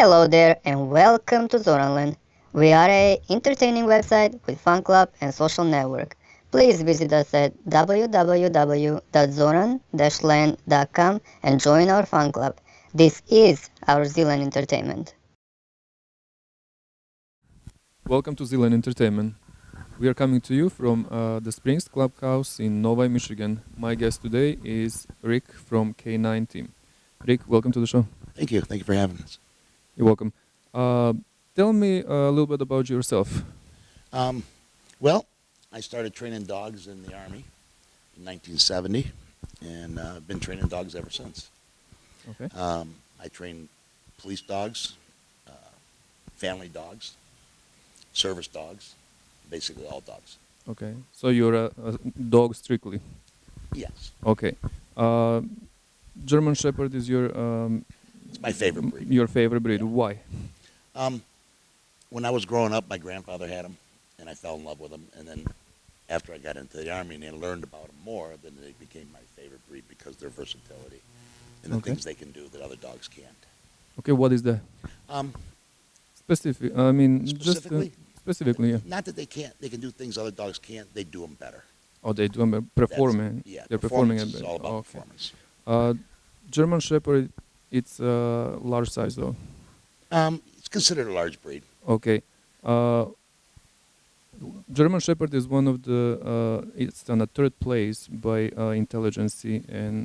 Hello there and welcome to Zoranland. We are a entertaining website with fun club and social network. Please visit us at www.zoran-land.com and join our fun club. This is our Zealand Entertainment. Welcome to Zealand Entertainment. We are coming to you from the Springs Clubhouse in Novi, Michigan. My guest today is Rick from K-9 team. Rick, welcome to the show. Thank you. Thank you for having us. You're welcome. Tell me a little bit about yourself. Well, I started training dogs in the Army in 1970, and I've been training dogs ever since. Okay. I train police dogs, family dogs, service dogs, basically all dogs. Okay. So you're a dog strictly. Yes. Okay. German Shepherd is It's my favorite breed. your favorite breed. Yeah. Why? When I was growing up, my grandfather had them, and I fell in love with them. And then after I got into the Army and I learned about them more, then they became my favorite breed because of their versatility and the Okay. things they can do that other dogs can't. Okay. What is that? Specific. I mean, Specifically? just specifically. Yeah. Not that they can't. They can do things other dogs can't. They do them better. Oh, they do performing. Yeah, They're performing performance a is bit. all about Okay. performance. German Shepherd, it's large size though. It's considered a large breed. Okay. German Shepherd is one of the. It's on a third place by intelligence and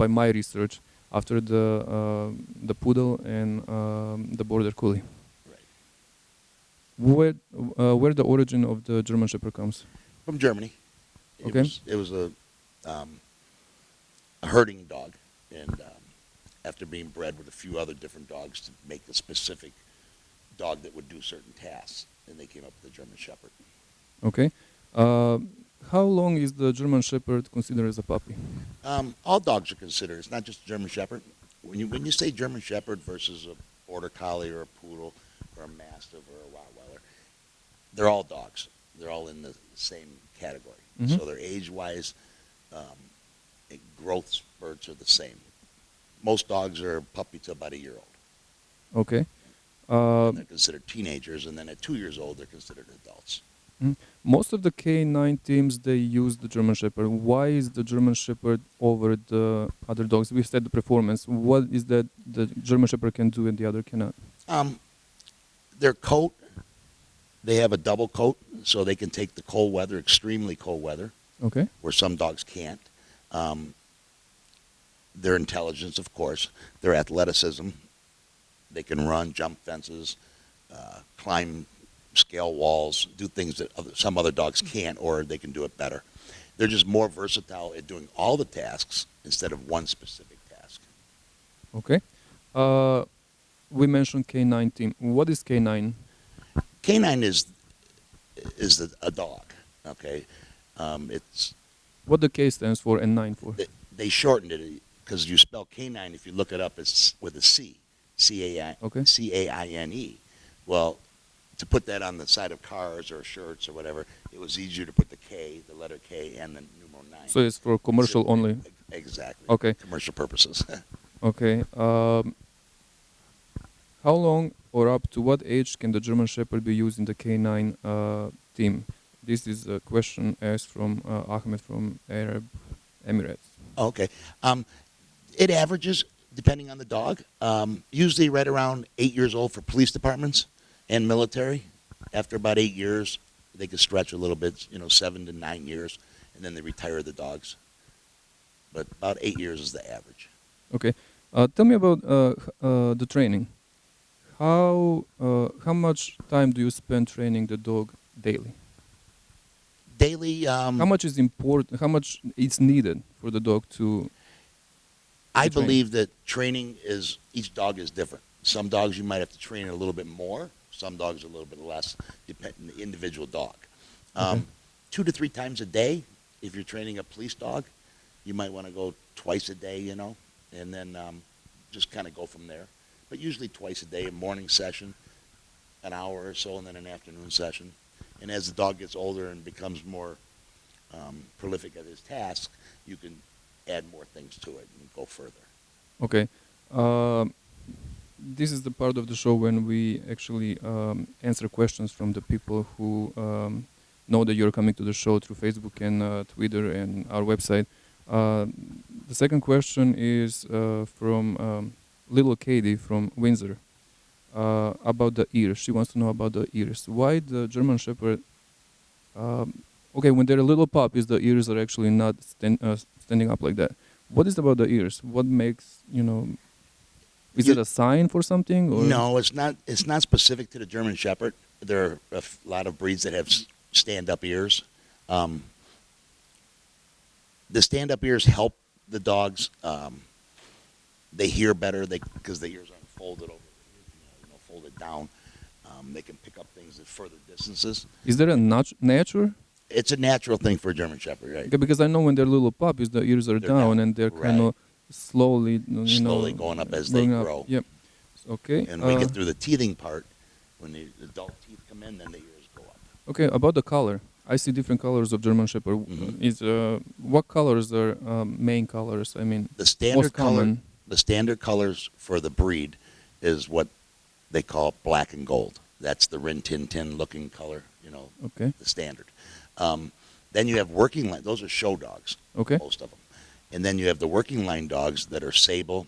by my research after the Poodle and the Border Collie. Right. Where the origin of the German Shepherd comes? From Germany. Okay. It was a herding dog, and after being bred with a few other different dogs to make a specific dog that would do certain tasks, and they came up with the German Shepherd. Okay. How long is the German Shepherd considered as a puppy? All dogs are considered. It's not just German Shepherd. When you say German Shepherd versus a Border Collie or a Poodle or a Mastiff or a Rottweiler, they're all dogs. They're all in the same category. Mhm. So their age-wise, growth spurts are the same. Most dogs are a puppy to about a year old. Okay. And they're considered teenagers, and then at 2 years old, they're considered adults. Most of the K-9 teams, they use the German Shepherd. Why is the German Shepherd over the other dogs? We said the performance. What is that the German Shepherd can do and the other cannot? Their coat, they have a double coat, so they can take the cold weather, extremely cold weather, Okay. where some dogs can't. Their intelligence, of course, their athleticism. They can run, jump fences, climb, scale walls, do things that some other dogs can't, or they can do it better. They're just more versatile at doing all the tasks instead of one specific task. Okay. We mentioned K-9 team. What is K-9? K-9 is a dog. Okay, it's What the K stands for and 9 for? they shortened it because you spell K9 if you look it up, it's with a C, Okay. C-A-I-N-E. Well, to put that on the side of cars or shirts or whatever, it was easier to put the K, the letter K, and the numeral 9. So it's for commercial only. Exactly. Okay. Commercial purposes. Okay. How long or up to what age can the German Shepherd be used in the K-9 team? This is a question asked from Ahmed from Arab Emirates. Okay. It averages, depending on the dog, usually right around 8 years old for police departments and military. After about 8 years, they can stretch a little bit, 7 to 9 years, and then they retire the dogs. But about 8 years is the average. Okay. Tell me about the training. How much time do you spend training the dog daily? Daily, How much is important? How much is needed for the dog to? I train? believe that training is, each dog is different. Some dogs you might have to train a little bit more. Some dogs a little bit less, depending on the individual dog. Okay. 2 to 3 times a day. If you're training a police dog, you might want to go twice a day, and then just kind of go from there. But usually twice a day, a morning session, an hour or so, and then an afternoon session. And as the dog gets older and becomes more prolific at his task, you can add more things to it and go further. Okay. this is the part of the show when we actually answer questions from the people who know that you're coming to the show through Facebook and Twitter and our website. Uh, the second question is from little Katie from Windsor about the ears. She wants to know about the ears. Why the German Shepherd? Okay, when they're a little puppies, the ears are actually not standing up like that. What is about the ears? What makes Is it a sign for something? Or? No, it's not. It's not specific to the German Shepherd. There are a lot of breeds that have stand-up ears. The stand-up ears help the dogs. They hear better because the ears aren't folded over, folded down. They can pick up things at further distances. Is there a nature? It's a natural thing for a German Shepherd, right? Okay, because I know when they're little puppies, the ears are down and they're kind of slowly, slowly going up as they grow. Yep. Okay. And when we get through the teething part, when the adult teeth come in, then the ears go up. Okay, about the color. I see different colors of German Shepherd. What colors are main colors? I mean, the standard color. Common. The standard colors for the breed is what they call black and gold. That's the Rin Tin Tin looking color. Okay. The standard. Then you have working line. Those are show dogs. Okay. Most of them. And then you have the working line dogs that are sable.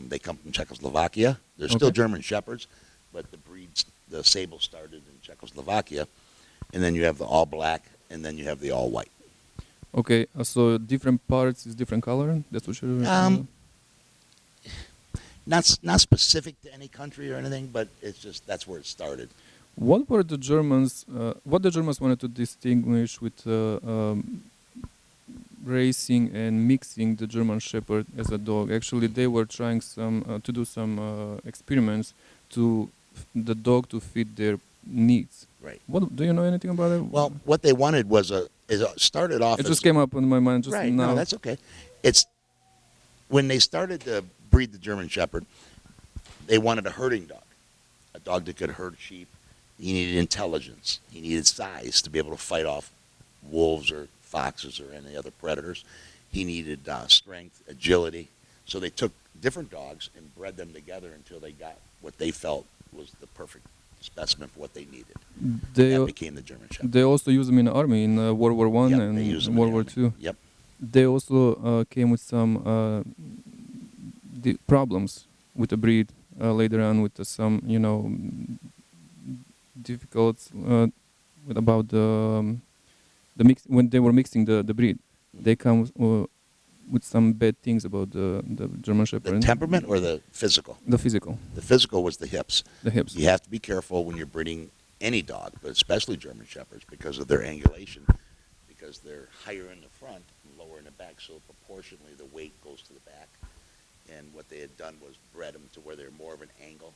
They come from Czechoslovakia. They're still German Shepherds, but the sable started in Czechoslovakia. And then you have the all black, and then you have the all white. Okay, so different parts is different color. That's what you're. Not specific to any country or anything, but it's just that's where it started. What were the Germans? What the Germans wanted to distinguish with racing and mixing the German Shepherd as a dog? Actually, they were trying to do some experiments to the dog to fit their needs. Right. What do you know anything about it? Well, what they wanted was it started off. It just came up in my mind just right, now. No, that's okay. It's when they started to breed the German Shepherd, they wanted a herding dog, a dog that could herd sheep. He needed intelligence. He needed size to be able to fight off wolves or foxes or any other predators. He needed strength, agility. So they took different dogs and bred them together until they got what they felt was the perfect specimen for what they needed. That became the German Shepherd. They also use them in the army in World War I and World War II. Yep. They also came with some problems with the breed later on with some, difficult about the mix when they were mixing the breed. They come with some bad things about the German Shepherd. The temperament or the physical? The physical. The physical was the hips. The hips. You have to be careful when you're breeding any dog, but especially German Shepherds because of their angulation, because they're higher in the front and lower in the back, so proportionally the weight goes to the back. And what they had done was bred them to where they're more of an angle,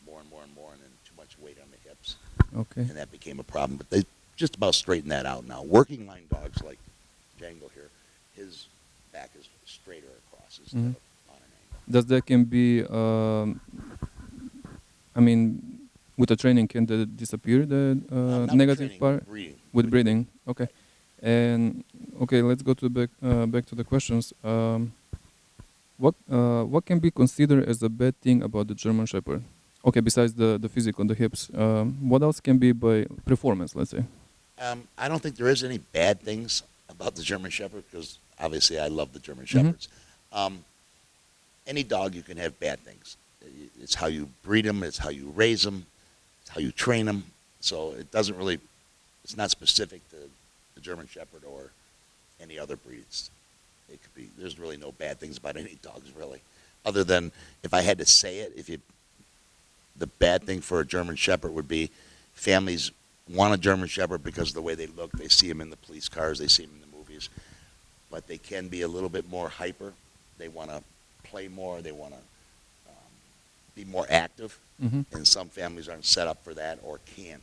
more and more and more, and then too much weight on the hips. Okay. And that became a problem. But they just about straightened that out now. Working line dogs like Django here, his back is straighter across instead of on an angle. Does that can be, with the training, can that disappear, the negative training, part? Breeding. With breeding, okay. And, okay, let's go to back to the questions. What can be considered as a bad thing about the German Shepherd? Okay, besides the physical, the hips, what else can be by performance, let's say? I don't think there is any bad things about the German Shepherd because obviously I love the German Shepherds. Any dog you can have bad things. It's how you breed them, it's how you raise them, it's how you train them. So it's not specific to the German Shepherd or any other breeds. It could be. There's really no bad things about any dogs, really, other than if I had to say it. The bad thing for a German Shepherd would be families want a German Shepherd because of the way they look. They see them in the police cars, they see them in the movies, but they can be a little bit more hyper. They want to play more. They want to be more active, and some families aren't set up for that or can't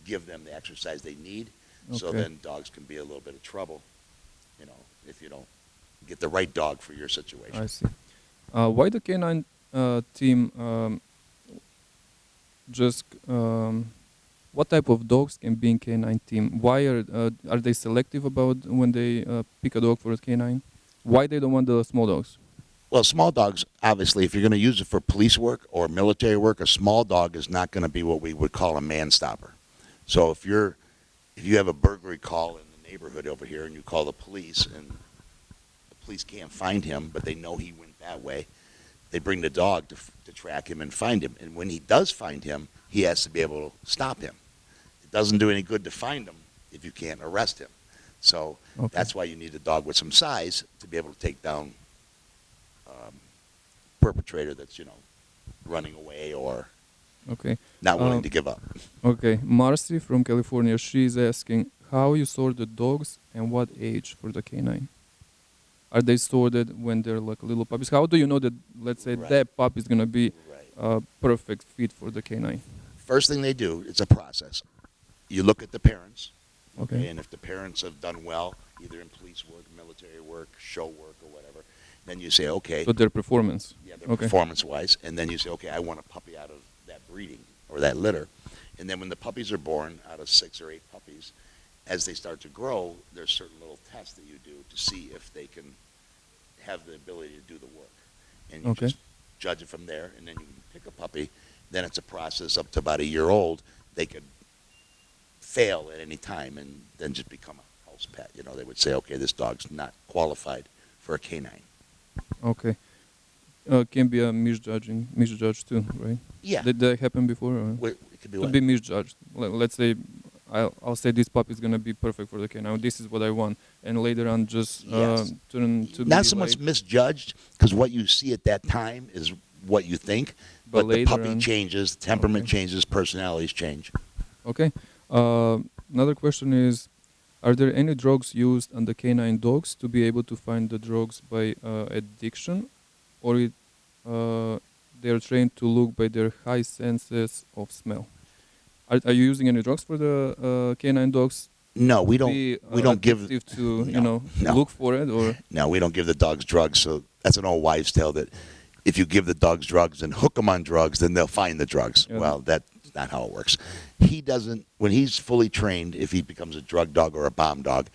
give them the exercise they need. Okay. So then dogs can be a little bit of trouble, if you don't get the right dog for your situation. I see. Why the K-9 team what type of dogs can be in K-9 team? Why are they selective about when they pick a dog for a K-9? Why they don't want the small dogs? Well, small dogs, obviously, if you're going to use it for police work or military work, a small dog is not going to be what we would call a man stopper. So if you have a burglary call in the neighborhood over here and you call the police and the police can't find him, but they know he went that way, they bring the dog to track him and find him. And when he does find him, he has to be able to stop him. It doesn't do any good to find him if you can't arrest him. So Okay. that's why you need a dog with some size to be able to take down perpetrator that's, running away or Okay. not willing to give up. Okay. Marcy from California, she's asking how you sort the dogs and what age for the K9? Are they sorted when they're like little puppies? How do you know that, let's say, Right. that pup is going to be Right. perfect fit for the K9? First thing they do, it's a process. You look at the parents, Okay. and if the parents have done well, either in police work, military work, show work, or whatever, then you say, okay, So their performance. yeah, they're Okay. performance-wise, and then you say, okay, I want a puppy out of that breeding or that litter. And then when the puppies are born, out of 6 or 8 puppies, as they start to grow, there's certain little tests that you do to see if they can have the ability to do the work. And you Okay. just judge it from there, and then you can pick a puppy. Then it's a process up to about a year old. They could fail at any time and then just become a house pet. They would say, okay, this dog's not qualified for a K9. Okay. Can be a misjudged too, right? Yeah. Did that happen before? Or? It could be Could what? be misjudged. Let's say I'll say this pup is gonna be perfect for the K9. This is what I want, and later on just Yes. turn to Not be so much like, misjudged, because what you see at that time is what you think, But but the later puppy on- changes, temperament Okay. changes, personalities change. Okay. Another question is, are there any drugs used on the K9 dogs to be able to find the drugs by addiction, or they are trained to look by their high senses of smell? Are you using any drugs for the K9 dogs? No, we don't. Be, We don't give. addictive to No, no. look for it, or No, we don't give the dogs drugs. So that's an old wives' tale that if you give the dogs drugs and hook them on drugs, then they'll find the drugs. Yeah. Well, that's not how it works. He doesn't. When he's fully trained, if he becomes a drug dog or a bomb dog,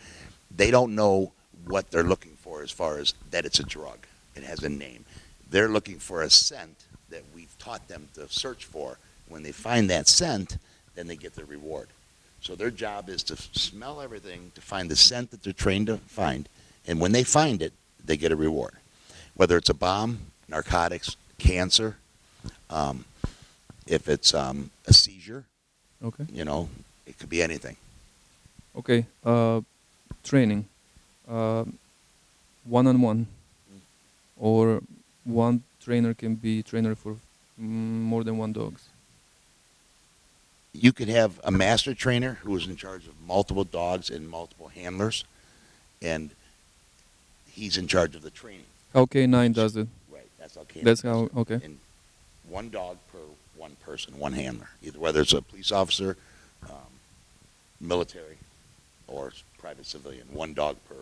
they don't know what they're looking for as far as that it's a drug. It has a name. They're looking for a scent that we've taught them to search for. When they find that scent, then they get their reward. So their job is to smell everything, to find the scent that they're trained to find, and when they find it, they get a reward. Whether it's a bomb, narcotics, cancer, if it's a seizure, okay, it could be anything. okay. Training, one-on-one, or one trainer can be trainer for more than one dogs. You could have a master trainer who is in charge of multiple dogs and multiple handlers, and he's in charge of the training. How K9 does it? Right, that's how That's how. Okay. And one dog per one person, one handler, either whether it's a police officer, military, or private civilian. One dog per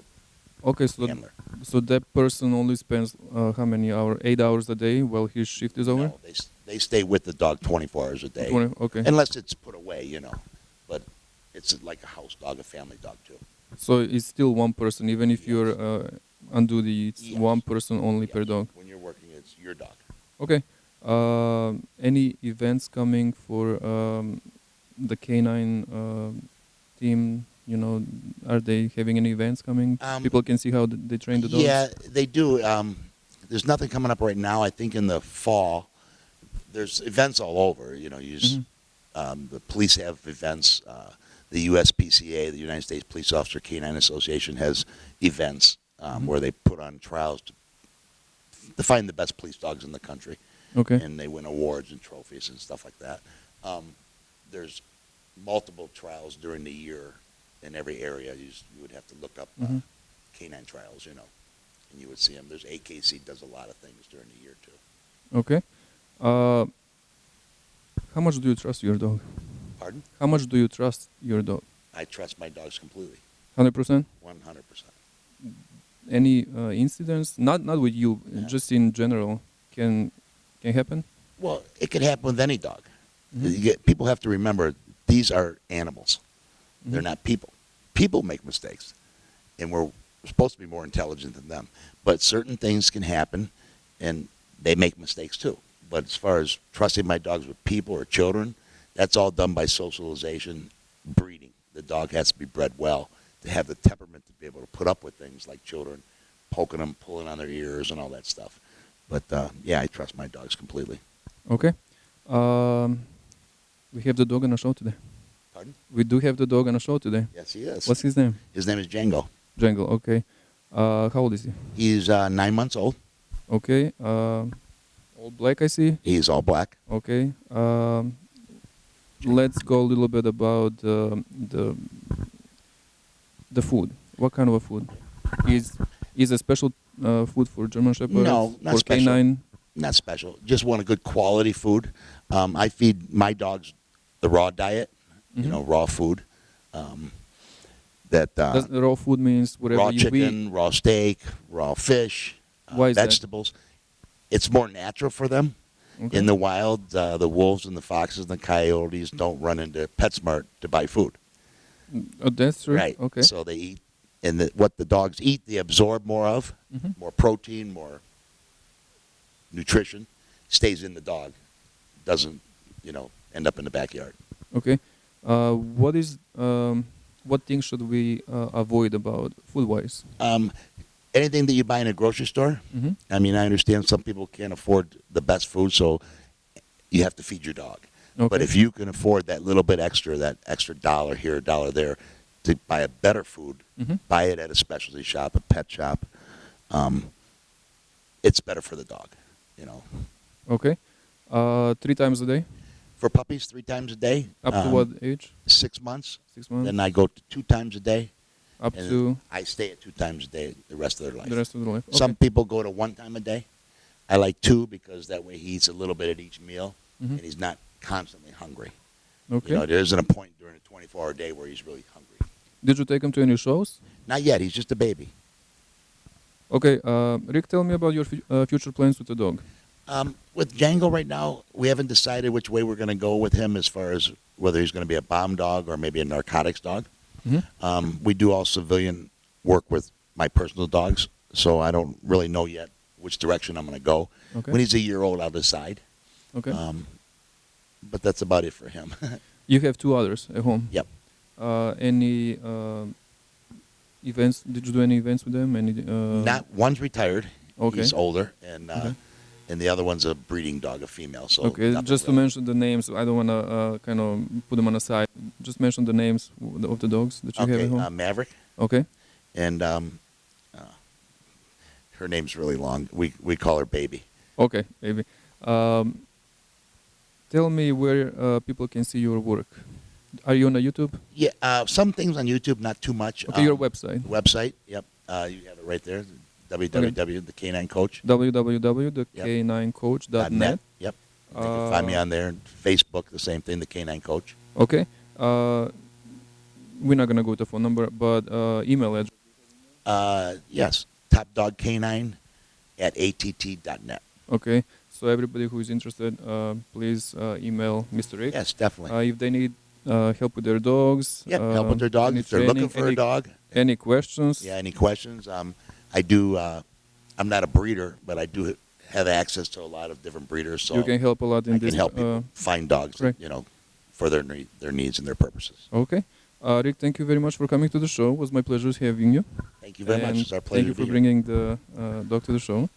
Okay. So handler. that person only spends how many hours? 8 hours a day while his shift is over. No, they stay with the dog 24 hours a day, 20, okay. unless it's put away, But it's like a house dog, a family dog too. So it's still one person, even if you're on duty. It's Yes. one person only per Yes. dog. When you're working, it's your dog. Okay. Any events coming for the K9 team? Are they having any events coming? People can see how they train the dogs. Yeah, they do. There's nothing coming up right now. I think in the fall, there's events all over. The police have events. The USPCA, the United States Police Officer K-9 Association, has events where they put on trials to find the best police dogs in the country. Okay. And they win awards and trophies and stuff like that. There's multiple trials during the year in every area. You would have to look up K-9 trials, and you would see them. There's AKC does a lot of things during the year too. Okay. How much do you trust your dog? Pardon? How much do you trust your dog? I trust my dogs completely, 100%? 100%. Any incidents? Not with you, Yeah. just in general, can happen? Well, it could happen with any dog. People have to remember these are animals. They're not people. People make mistakes, and we're supposed to be more intelligent than them. But certain things can happen, and they make mistakes too. But as far as trusting my dogs with people or children, that's all done by socialization, breeding. The dog has to be bred well to have the temperament to be able to put up with things like children poking them, pulling on their ears, and all that stuff. But yeah, I trust my dogs completely. Okay. We have the dog on a show today. Pardon? We do have the dog on a show today. Yes, he is. What's his name? His name is Django. Jungle. Okay. How old is he? He's 9 months old. Okay. All black, I see. He's all black. Okay. Let's go a little bit about the food. What kind of a food? Is a special food for German Shepherd? No, not for special. K-9? Not special. Just want a good quality food. I feed my dogs the raw diet, you know, raw food. Does the raw food means whatever Raw you chicken, eat? raw steak, raw fish, Why is that? vegetables. It's more natural for them. Okay. In the wild, the wolves and the foxes and the coyotes don't run into PetSmart to buy food. Oh, that's true. Right. Okay. So they eat, and what the dogs eat, they absorb more of, more protein, more nutrition, stays in the dog, doesn't, end up in the backyard. Okay. What things should we avoid about food-wise? Anything that you buy in a grocery store, I mean, I understand some people can't afford the best food, so you have to feed your dog. Okay. But if you can afford that little bit extra, that extra dollar here, dollar there, to buy a better food, buy it at a specialty shop, a pet shop, it's better for the dog, Okay. 3 times a day? For puppies, 3 times a day. Up to what age? 6 months. 6 months? Then I go to 2 times a day. Up And to I stay at 2 times a day the rest of their life. the rest of the life? Okay. Some people go to 1 time a day. I like 2 because that way he eats a little bit at each meal, and he's not constantly hungry. Okay. There isn't a point during a 24-hour day where he's really hungry. Did you take him to any shows? Not yet. He's just a baby. Okay. Rick, tell me about your future plans with the dog. With Django right now, we haven't decided which way we're going to go with him as far as whether he's going to be a bomb dog or maybe a narcotics dog. We do all civilian work with my personal dogs, so I don't really know yet which direction I'm going to go. Okay. When he's a year old, I'll decide. Okay. But that's about it for him. You have 2 others at home. Yep. Any events? Did you do any events with them? Any? Not one's retired. Okay. He's older, and Okay. and the other one's a breeding dog, a female. So Okay, nothing just to really. mention the names, I don't want to kind of put them on the side. Just mention the names of the dogs that you have Okay, at home. Maverick, Okay. and her name's really long. We call her Baby. Okay, maybe. Tell me where people can see your work. Are you on YouTube? Yeah, some things on YouTube, not too much. Okay, your website. Website, yep. You have it right there. www. The K-9 Coach. www.k9coach.net. Yep. You can find me on there. Facebook, the same thing. The K-9 Coach. Okay. We're not gonna go to phone number, but email address. Yes. topdogk9@att.net. Okay. So everybody who is interested, please email Mr. Rick. Yes, definitely. If they need help with their dogs. Yep, help with their dog. any If they're looking training, for a dog. Any questions? Yeah, any questions? I do. I'm not a breeder, but I do have access to a lot of different breeders, so You can help a lot in I this. can help people find dogs, correct. for their needs and their purposes. Okay. Rick, thank you very much for coming to the show. It was my pleasure having you. Thank you very much. And It's our thank pleasure you to for be here. bringing the dog to the show.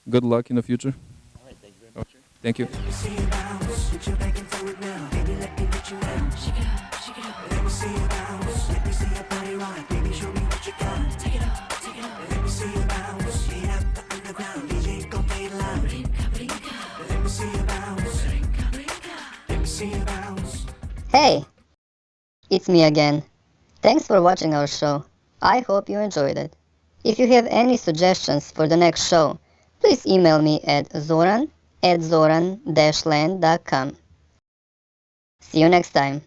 Good luck in the future. All right, thank you very much. Thank you. Let me see you bounce, put your back into it now. Baby, let me put you down. Shake it up, shake it up. Let me see you bounce, let me see your body rock. Baby, show me what you got. Take it up, take it up. Let me see you bounce, get up the underground. DJ gon' play it loud. Brinca, brinca. Let me see you bounce. Brinca, brinca. Let me see you bounce. Hey! It's me again. Thanks for watching our show. I hope you enjoyed it. If you have any suggestions for the next show, please email me at zoran@zoran-land.com. See you next time.